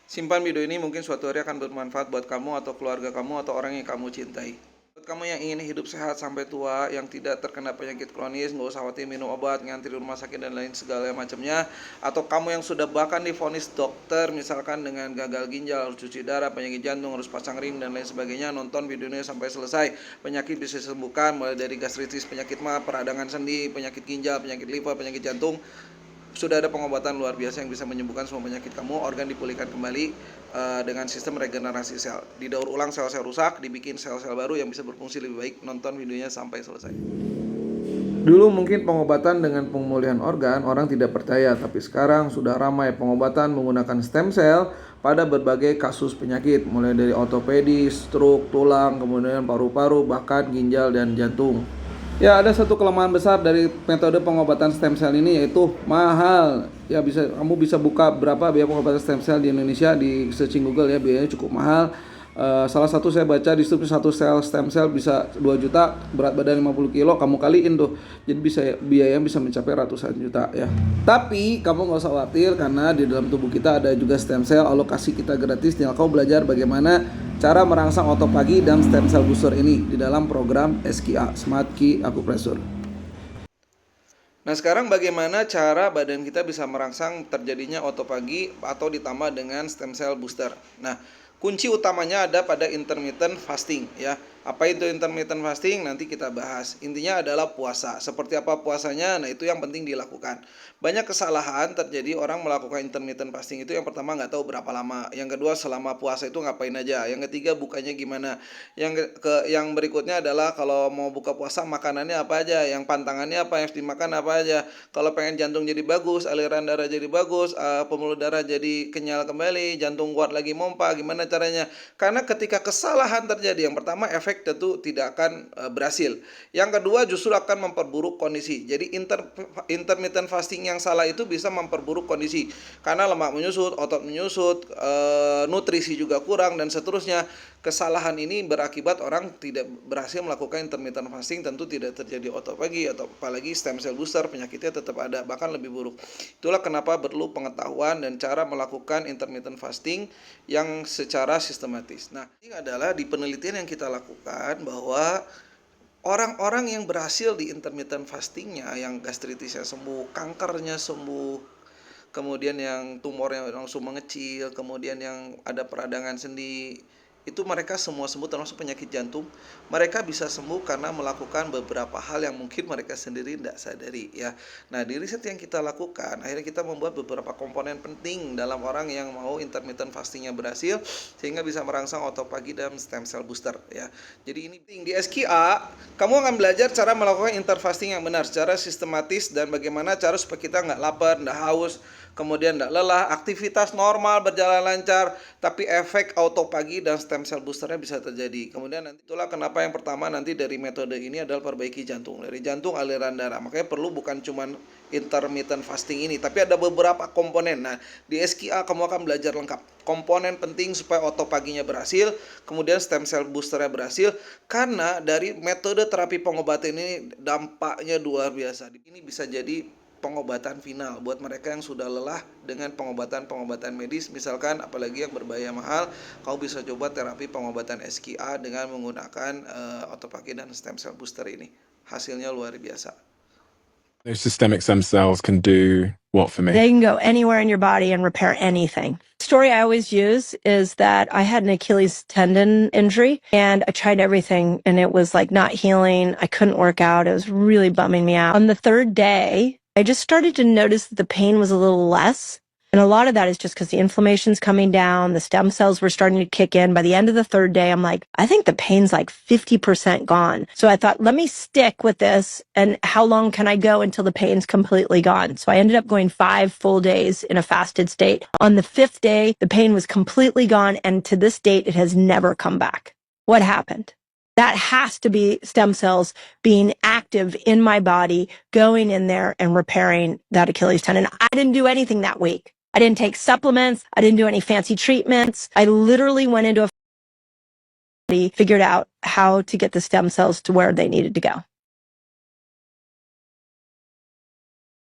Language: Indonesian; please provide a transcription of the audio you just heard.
Simpan video ini, mungkin suatu hari akan bermanfaat buat kamu atau keluarga kamu atau orang yang kamu cintai. Buat kamu yang ingin hidup sehat sampai tua, yang tidak terkena penyakit kronis, nggak usah khawatir minum obat, ngantri rumah sakit dan lain segala macamnya. Atau kamu yang sudah bahkan divonis dokter, misalkan dengan gagal ginjal, harus cuci darah, penyakit jantung, harus pasang ring dan lain sebagainya, nonton videonya sampai selesai. Penyakit bisa disembuhkan mulai dari gastritis, penyakit mah, peradangan sendi, penyakit ginjal, penyakit liver, penyakit jantung. Sudah ada pengobatan luar biasa yang bisa menyembuhkan semua penyakit kamu, organ dipulihkan kembali dengan sistem regenerasi sel. Didaur ulang sel-sel rusak, dibikin sel-sel baru yang bisa berfungsi lebih baik. Nonton videonya sampai selesai. Dulu mungkin pengobatan dengan pemulihan organ orang tidak percaya, tapi sekarang sudah ramai pengobatan menggunakan stem cell pada berbagai kasus penyakit, mulai dari ortopedi, stroke, tulang, kemudian paru-paru, bahkan ginjal dan jantung. Ya, ada satu kelemahan besar dari metode pengobatan stem cell ini, yaitu mahal. Ya, kamu bisa buka berapa biaya pengobatan stem cell di Indonesia di searching Google ya, biayanya cukup mahal. Salah satu saya baca di situ satu sel stem cell bisa 2 juta, berat badan 50 kilo, kamu kaliin tuh. Jadi biayanya bisa mencapai ratusan juta ya. Tapi kamu nggak usah khawatir karena di dalam tubuh kita ada juga stem cell, alokasi kita gratis. Tinggal kamu belajar bagaimana cara merangsang otopagi dan stem cell booster ini di dalam program SKA, Smart Key Acupressure. Nah, sekarang bagaimana cara badan kita bisa merangsang terjadinya otopagi atau ditambah dengan stem cell booster. Nah, kunci utamanya ada pada intermittent fasting ya. Apa itu intermittent fasting? Nanti kita bahas. Intinya adalah puasa. Seperti apa puasanya? Nah, itu yang penting dilakukan. Banyak kesalahan terjadi orang melakukan intermittent fasting itu, yang pertama nggak tahu berapa lama. Yang kedua, selama puasa itu ngapain aja. Yang ketiga, bukanya gimana. Yang berikutnya adalah kalau mau buka puasa makanannya apa aja, yang pantangannya apa, yang harus dimakan apa aja. Kalau pengen jantung jadi bagus, aliran darah jadi bagus, pembuluh darah jadi kenyal kembali, jantung kuat lagi mompa, gimana caranya. Karena ketika kesalahan terjadi, yang pertama efek tentu tidak akan berhasil. Yang kedua justru akan memperburuk kondisi. Jadi intermittent fasting yang salah itu bisa memperburuk kondisi karena lemak menyusut, otot menyusut, nutrisi juga kurang dan seterusnya. Kesalahan ini berakibat orang tidak berhasil melakukan intermittent fasting, tentu tidak terjadi otopagi atau apalagi stem cell booster, penyakitnya tetap ada, bahkan lebih buruk. Itulah kenapa perlu pengetahuan dan cara melakukan intermittent fasting yang secara sistematis. Nah, ini adalah di penelitian yang kita lakukan bahwa orang-orang yang berhasil di intermittent fastingnya, yang gastritisnya sembuh, kankernya sembuh, kemudian yang tumornya langsung mengecil, kemudian yang ada peradangan sendi, itu mereka semua sembuh, termasuk penyakit jantung. Mereka bisa sembuh karena melakukan beberapa hal yang mungkin mereka sendiri tidak sadari ya. Nah, di riset yang kita lakukan, akhirnya kita membuat beberapa komponen penting dalam orang yang mau intermittent fastingnya berhasil, sehingga bisa merangsang otopagi dan stem cell booster ya. Jadi ini penting. Di SKA kamu akan belajar cara melakukan interfasting yang benar secara sistematis, dan bagaimana cara supaya kita nggak lapar, nggak haus, kemudian tidak lelah, aktivitas normal berjalan lancar, tapi efek autopagi dan stem cell boosternya bisa terjadi. Kemudian nanti itulah kenapa yang pertama nanti dari metode ini adalah perbaiki jantung. Dari jantung aliran darah. Makanya perlu bukan cuma intermittent fasting ini, tapi ada beberapa komponen. Nah, di SKA kamu akan belajar lengkap. Komponen penting supaya autopaginya berhasil, kemudian stem cell boosternya berhasil, karena dari metode terapi pengobatan ini dampaknya luar biasa. Ini bisa jadi pengobatan final buat mereka yang sudah lelah dengan pengobatan-pengobatan medis, misalkan apalagi yang berbahaya mahal. Kau bisa coba terapi pengobatan SKA dengan menggunakan otopagi dan stem cell booster ini. Hasilnya luar biasa. Those systemic stem cells can do what for me? They can go anywhere in your body and repair anything. The story I always use is that I had an Achilles tendon injury and I tried everything and it was like not healing. I couldn't work out. It was really bumming me out. On the third day, I just started to notice that the pain was a little less. And a lot of that is just because the inflammation's coming down, the stem cells were starting to kick in. By the end of the third day, I'm like, I think the pain's like 50% gone. So I thought, let me stick with this. And how long can I go until the pain's completely gone? So I ended up going 5 full days in a fasted state. On the 5th day, the pain was completely gone. And to this date, it has never come back. What happened? That has to be stem cells being active in my body, going in there and repairing that Achilles tendon. I didn't do anything that week. I didn't take supplements. I didn't do any fancy treatments. I literally went into figured out how to get the stem cells to where they needed to go.